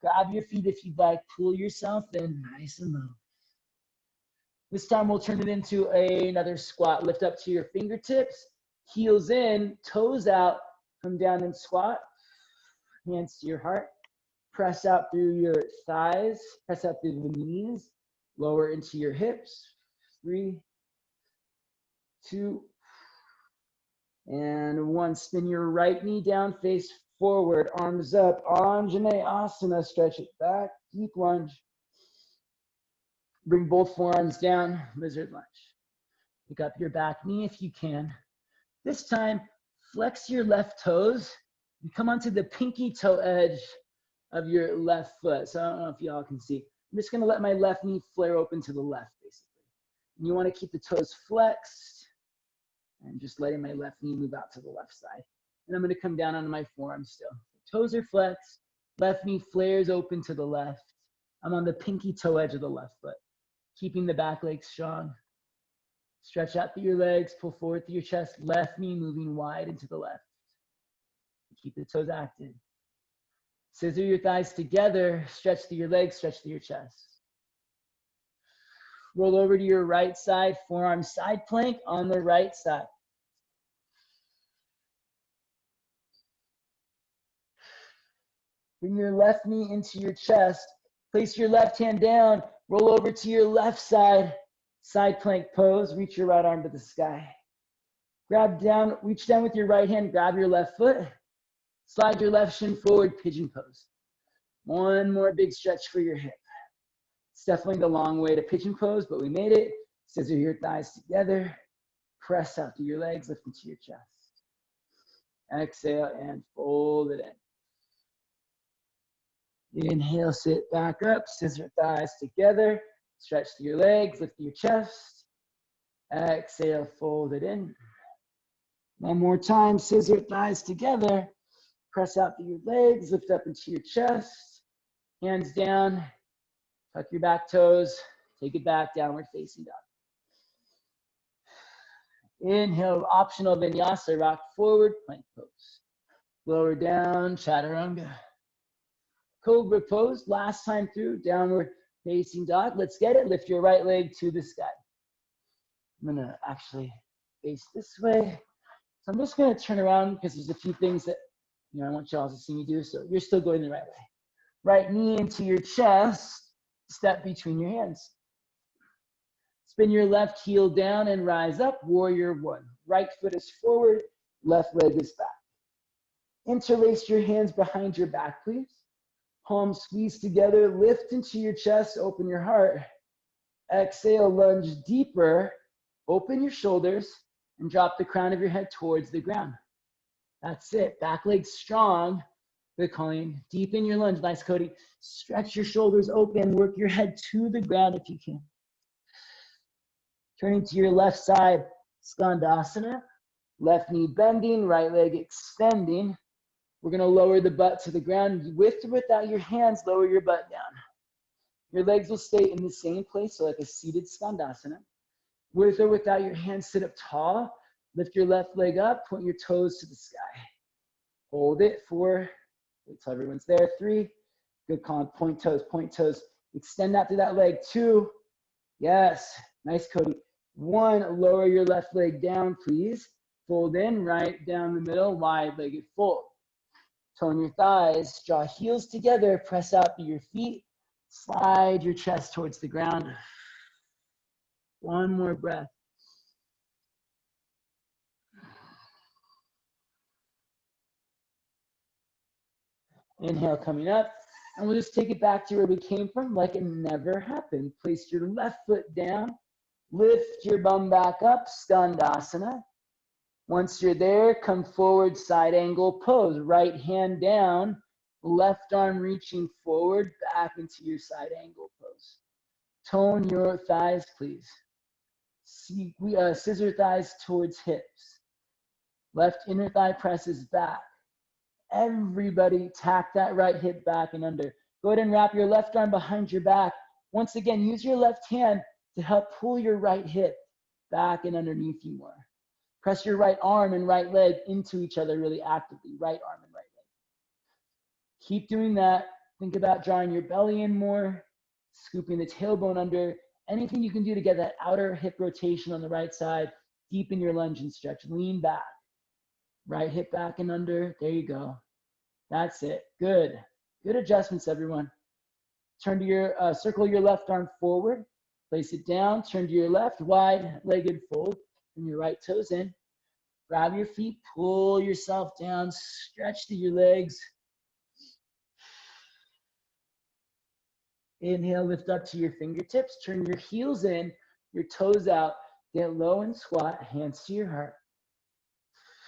Grab your feet if you'd like. Pull yourself in, nice and low. This time we'll turn it into another squat. Lift up to your fingertips. Heels in, toes out. Come down and squat. Hands to your heart. Press out through your thighs. Press out through the knees. Lower into your hips. 3, 2, and 1. Spin your right knee down, face forward, arms up. Janae asana, stretch it back, deep lunge. Bring both forearms down, lizard lunge. Pick up your back knee if you can. This time, flex your left toes. You come onto the pinky toe edge of your left foot. So I don't know if y'all can see. I'm just going to let my left knee flare open to the left, basically. And you want to keep the toes flexed and just letting my left knee move out to the left side. And I'm going to come down onto my forearm still. Toes are flexed. Left knee flares open to the left. I'm on the pinky toe edge of the left foot, keeping the back leg strong. Stretch out through your legs, pull forward through your chest, left knee moving wide into the left. Keep the toes active. Scissor your thighs together, stretch through your legs, stretch through your chest. Roll over to your right side, forearm side plank on the right side. Bring your left knee into your chest. Place your left hand down, roll over to your left side, side plank pose, reach your right arm to the sky. Grab down, reach down with your right hand, grab your left foot, slide your left shin forward, pigeon pose. One more big stretch for your hip. It's definitely the long way to pigeon pose, but we made it. Scissor your thighs together, press out through your legs, lift into your chest. Exhale and fold it in. Inhale, sit back up, scissor thighs together, stretch through your legs, lift your chest. Exhale, fold it in. One more time, scissor thighs together, press out through your legs, lift up into your chest. Hands down, tuck your back toes, take it back, downward facing dog. Inhale, optional vinyasa, rock forward, plank pose. Lower down, chaturanga. Cobra pose, last time through, downward facing dog. Let's get it, lift your right leg to the sky. I'm gonna actually face this way. So I'm just gonna turn around because there's a few things that I want y'all to see me do, so you're still going the right way. Right knee into your chest, step between your hands. Spin your left heel down and rise up, warrior one. Right foot is forward, left leg is back. Interlace your hands behind your back, please. Palms squeeze together, lift into your chest, open your heart. Exhale, lunge deeper, open your shoulders, and drop the crown of your head towards the ground. That's it, back leg strong. We're calling deepen your lunge. Nice, Cody. Stretch your shoulders open, work your head to the ground if you can. Turning to your left side, Skandasana. Left knee bending, right leg extending. We're gonna lower the butt to the ground. With or without your hands, lower your butt down. Your legs will stay in the same place, so like a seated Skandasana. With or without your hands, sit up tall. Lift your left leg up, point your toes to the sky. Hold it for, wait till everyone's there, 3. Good call, point toes, point toes. Extend out through that leg, 2. Yes, nice, Cody. 1, lower your left leg down, please. Fold in, right down the middle, wide-legged fold. Tone your thighs, draw heels together, press out through your feet, slide your chest towards the ground. One more breath. Inhale coming up, and we'll just take it back to where we came from like it never happened. Place your left foot down, lift your bum back up, Skandasana. Once you're there, come forward, side angle pose. Right hand down, left arm reaching forward, back into your side angle pose. Tone your thighs, please. Scissor thighs towards hips. Left inner thigh presses back. Everybody tack that right hip back and under. Go ahead and wrap your left arm behind your back. Once again, use your left hand to help pull your right hip back and underneath you more. Press your right arm and right leg into each other really actively. Right arm and right leg. Keep doing that. Think about drawing your belly in more, scooping the tailbone under. Anything you can do to get that outer hip rotation on the right side. Deepen your lunge and stretch. Lean back. Right hip back and under. There you go. That's it. Good. Good adjustments, everyone. Turn to your, circle your left arm forward. Place it down. Turn to your left. Wide-legged fold. Bring your right toes in. Grab your feet. Pull yourself down. Stretch through your legs. Inhale, lift up to your fingertips. Turn your heels in, your toes out. Get low and squat. Hands to your heart.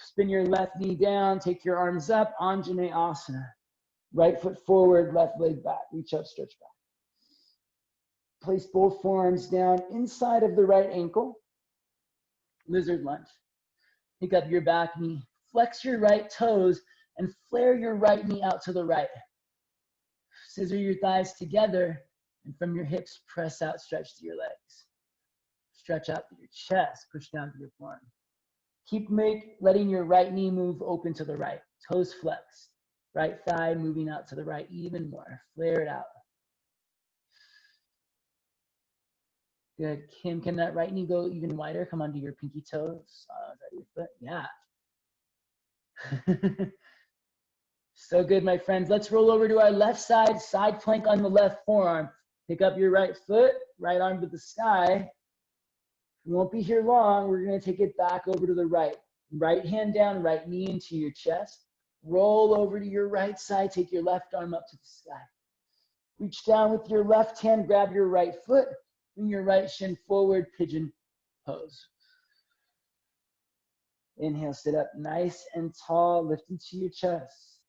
Spin your left knee down. Take your arms up. Janae. Right foot forward, left leg back. Reach up, stretch back. Place both forearms down inside of the right ankle. Lizard lunge. Pick up your back knee. Flex your right toes and flare your right knee out to the right. Scissor your thighs together, and from your hips, press out, stretch to your legs. Stretch out to your chest, push down to your forearm. Keep letting your right knee move open to the right. Toes flex. Right thigh moving out to the right even more. Flare it out. Good. Kim, can that right knee go even wider? Come onto your pinky toes. Is that your foot? Yeah. So good, my friends. Let's roll over to our left side, side plank on the left forearm. Pick up your right foot, right arm to the sky. We won't be here long. We're going to take it back over to the right. Right hand down, right knee into your chest. Roll over to your right side. Take your left arm up to the sky. Reach down with your left hand. Grab your right foot. Bring your right shin forward. Pigeon pose. Inhale, sit up nice and tall. Lift into your chest.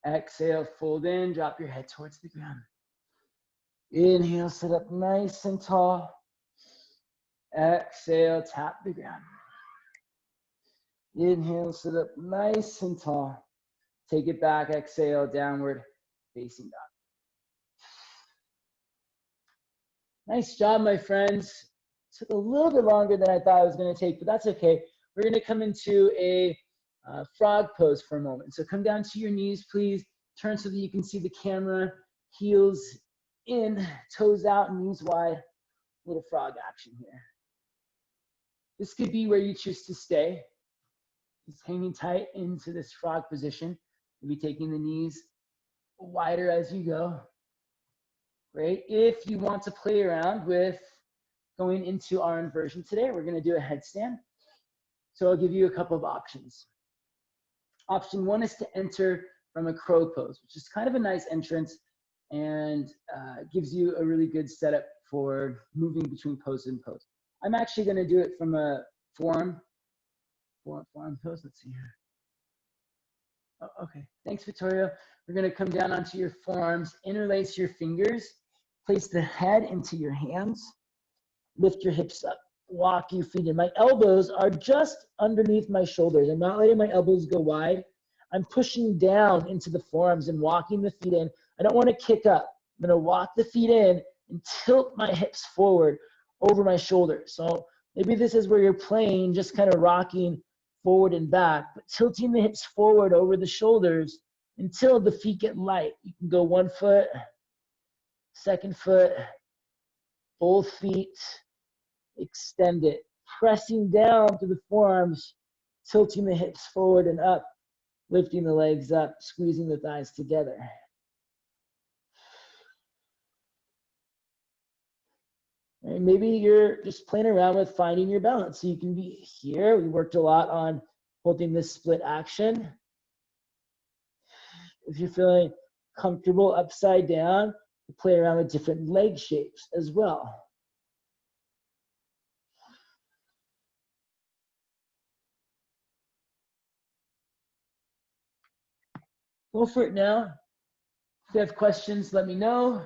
Exhale, fold in. Drop your head towards the ground. Inhale, sit up nice and tall. Exhale, tap the ground. Inhale, sit up nice and tall. Take it back, exhale, downward facing dog. Nice job, my friends. Took a little bit longer than I thought it was going to take, but that's okay. We're going to come into a frog pose for a moment. So come down to your knees, please. Turn so that you can see the camera. Heels in, toes out, knees wide. Little frog action here. This could be where you choose to stay. Just hanging tight into this frog position. Maybe taking the knees wider as you go. Great. If you want to play around with going into our inversion today, we're going to do a headstand. So I'll give you a couple of options. Option one is to enter from a crow pose, which is kind of a nice entrance and gives you a really good setup for moving between pose and pose. I'm actually going to do it from a forearm pose. Let's see here. Oh, okay, thanks, Victoria. We're going to come down onto your forearms, interlace your fingers, place the head into your hands, lift your hips up, walk your feet in. My elbows are just underneath my shoulders. I'm not letting my elbows go wide. I'm pushing down into the forearms and walking the feet in. I don't want to kick up. I'm going to walk the feet in and tilt my hips forward over my shoulders. So maybe this is where you're playing, just kind of rocking forward and back, but tilting the hips forward over the shoulders until the feet get light. You can go 1 foot, second foot, both feet, extend it, pressing down to the forearms, tilting the hips forward and up, lifting the legs up, squeezing the thighs together. And maybe you're just playing around with finding your balance. So you can be here. We worked a lot on holding this split action. If you're feeling comfortable upside down, you play around with different leg shapes as well. Go for it now. If you have questions, let me know.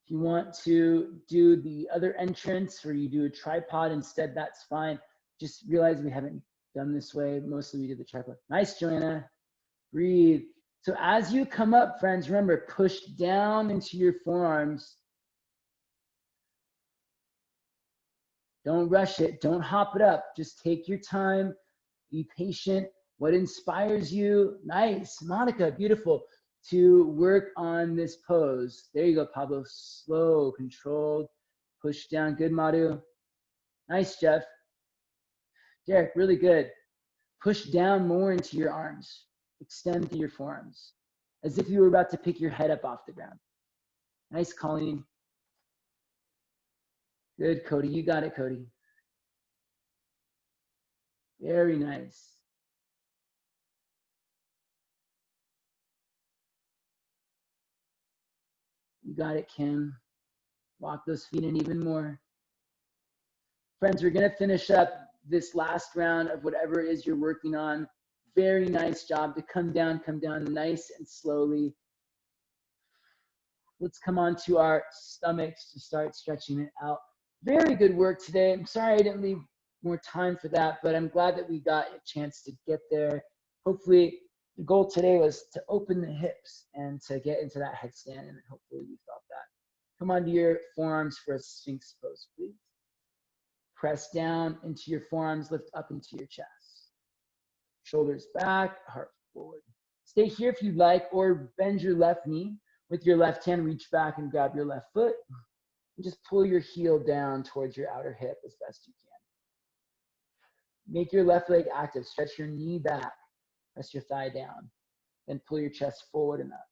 If you want to do the other entrance or you do a tripod instead, that's fine. Just realize we haven't done this way. Mostly we did the tripod. Nice, Joanna. Breathe. So as you come up, friends, remember, push down into your forearms. Don't rush it. Don't hop it up. Just take your time. Be patient. What inspires you? Nice. Monica, beautiful. To work on this pose. There you go, Pablo. Slow, controlled, push down. Good, Madhu. Nice, Jeff. Derek, really good. Push down more into your arms. Extend to your forearms. As if you were about to pick your head up off the ground. Nice, Colleen. Good, Cody. You got it, Cody. Very nice. You got it, Kim. Walk those feet in even more. Friends, we're going to finish up this last round of whatever it is you're working on Very nice job to come down nice and slowly. Let's come on to our stomachs to start stretching it out. Very good work today. I'm sorry I didn't leave more time for that, but I'm glad that we got a chance to get there. Hopefully, the goal today was to open the hips and to get into that headstand, and hopefully you felt that. Come on to your forearms for a Sphinx pose, please. Press down into your forearms, lift up into your chest. Shoulders back, heart forward. Stay here if you'd like, or bend your left knee. With your left hand, reach back and grab your left foot. And just pull your heel down towards your outer hip as best you can. Make your left leg active. Stretch your knee back. Press your thigh down. Then pull your chest forward and up.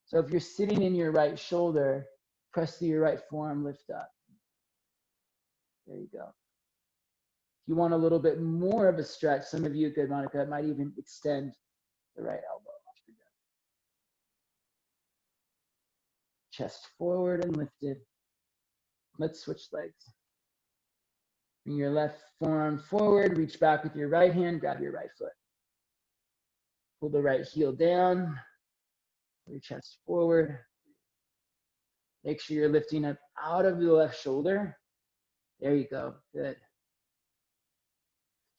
So if you're sitting in your right shoulder, press through your right forearm, lift up. There you go. If you want a little bit more of a stretch, some of you, good Monica, might even extend the right elbow. Chest forward and lifted. Let's switch legs. Bring your left forearm forward, reach back with your right hand, grab your right foot. Pull the right heel down, pull your chest forward. Make sure you're lifting up out of the left shoulder. There you go, good.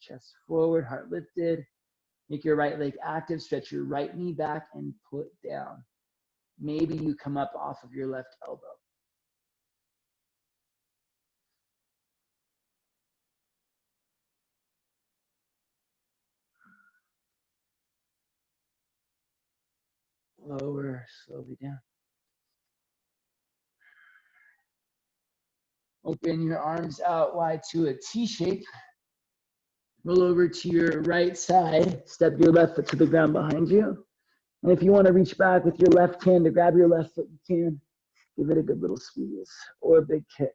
Chest forward, heart lifted. Make your right leg active, stretch your right knee back and pull it down. Maybe you come up off of your left elbow. Lower, slowly down. Open your arms out wide to a T shape. Roll over to your right side. Step your left foot to the ground behind you. And if you want to reach back with your left hand to grab your left foot, you can. Give it a good little squeeze or a big kick.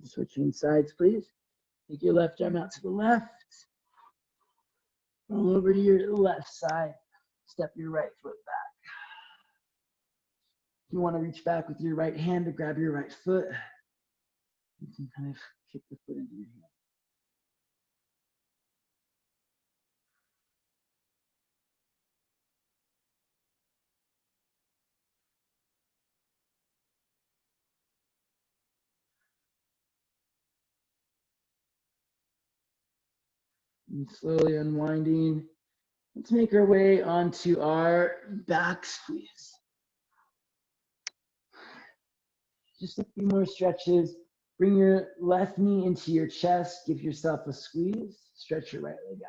Switching sides, please. Take your left arm out to the left. Roll over to your left side. Step your right foot back. If you want to reach back with your right hand to grab your right foot, you can kind of kick the foot into your hand. And slowly unwinding. Let's make our way onto our back squeeze. Just a few more stretches. Bring your left knee into your chest. Give yourself a squeeze. Stretch your right leg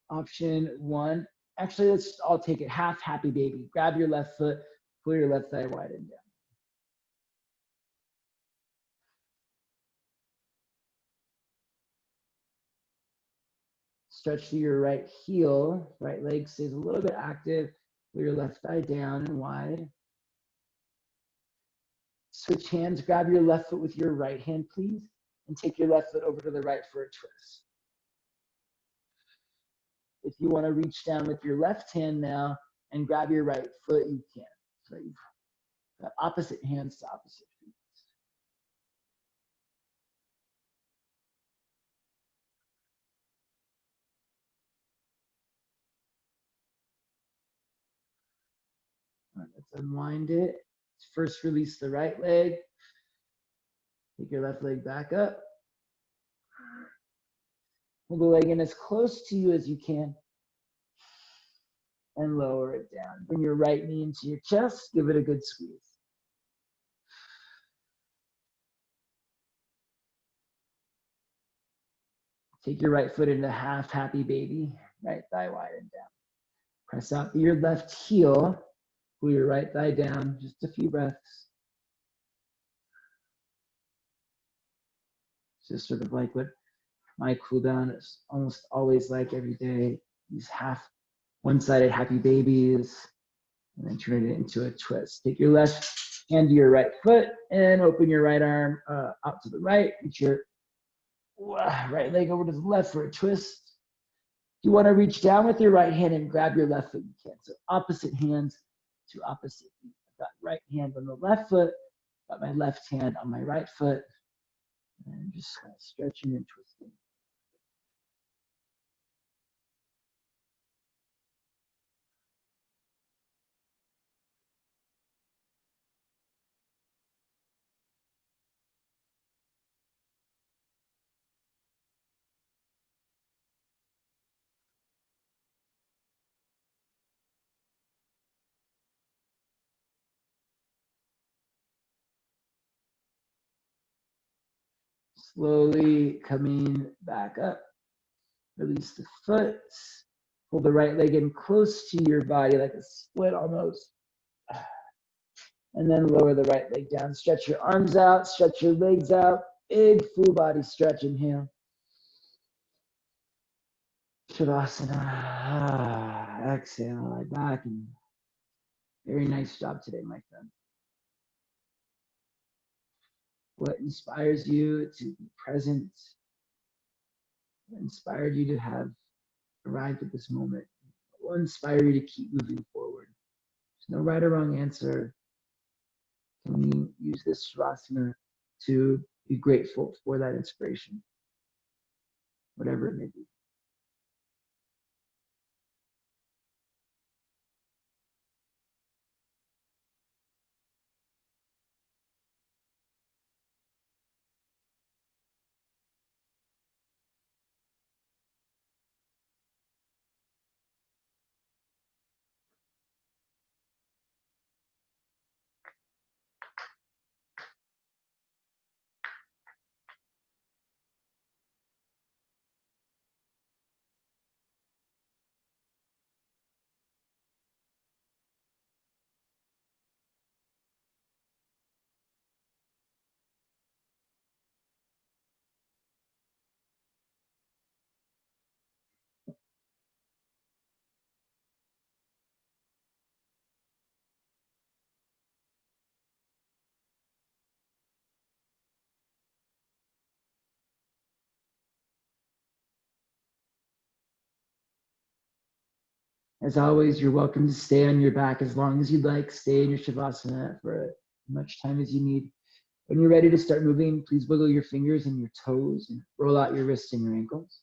out. Option one. Actually, let's all take it. Half happy baby. Grab your left foot. Pull your left thigh wide and down. Stretch through your right heel. Right leg stays a little bit active. Pull your left thigh down and wide. Switch hands. Grab your left foot with your right hand, please. And take your left foot over to the right for a twist. If you want to reach down with your left hand now and grab your right foot, you can. So you've got opposite hands to opposite feet. All right, let's unwind it. First, release the right leg. Take your left leg back up. Pull the leg in as close to you as you can. And lower it down. Bring your right knee into your chest. Give it a good squeeze. Take your right foot into half happy baby. Right thigh wide and down. Press out your left heel. Pull your right thigh down. Just a few breaths. Just sort of like what my cool down is almost always like every day. These half one-sided happy babies. And then turn it into a twist. Take your left hand to your right foot and open your right arm out to the right. Reach your right leg over to the left for a twist. If you want to reach down with your right hand and grab your left foot, you can. So opposite hands to opposite feet. I've got right hand on the left foot, got my left hand on my right foot, and just kind of stretching and twisting. Slowly coming back up. Release the foot. Pull the right leg in close to your body, like a split almost. And then lower the right leg down. Stretch your arms out, stretch your legs out. Big full body stretch. Inhale. Shavasana. Exhale. Lie back. And very nice job today, my friend. What inspires you to be present? What inspired you to have arrived at this moment? What will inspire you to keep moving forward? There's no right or wrong answer. Can we use this Shavasana to be grateful for that inspiration, whatever it may be? As always, you're welcome to stay on your back as long as you'd like. Stay in your Shavasana for as much time as you need. When you're ready to start moving, please wiggle your fingers and your toes and roll out your wrists and your ankles.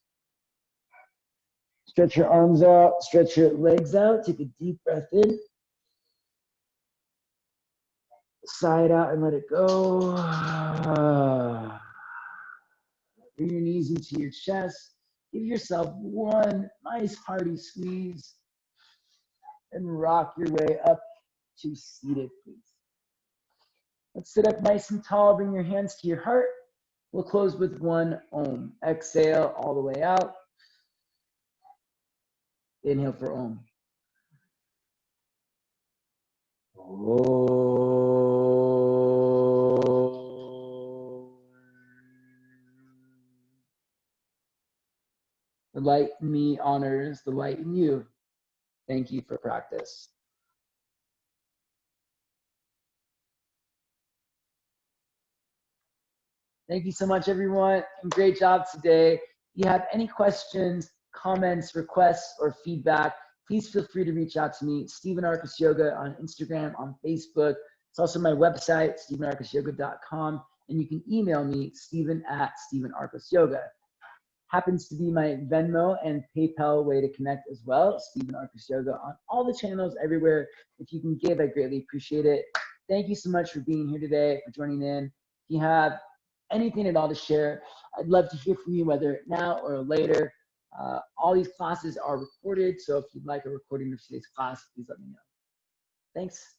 Stretch your arms out, stretch your legs out. Take a deep breath in. Sigh it out and let it go. Bring your knees into your chest. Give yourself one nice hearty squeeze and rock your way up to seated, please. Let's sit up nice and tall. Bring your hands to your heart. We'll close with one Om. Exhale all the way out. Inhale for Om. The light in me honors the light in you. Thank you for practice. Thank you so much, everyone. And great job today. If you have any questions, comments, requests, or feedback, please feel free to reach out to me, Stevenamericasyoco on Instagram, on Facebook. It's also my website, Stevenamericasyoco.com. And you can email me, Steven@Stevenamericasyoco. Happens to be my Venmo and PayPal way to connect as well, Stevenamericasyoco on all the channels everywhere. If you can give, I greatly appreciate it. Thank you so much for being here today, for joining in. If you have anything at all to share, I'd love to hear from you, whether now or later. All these classes are recorded, so if you'd like a recording of today's class, please let me know. Thanks.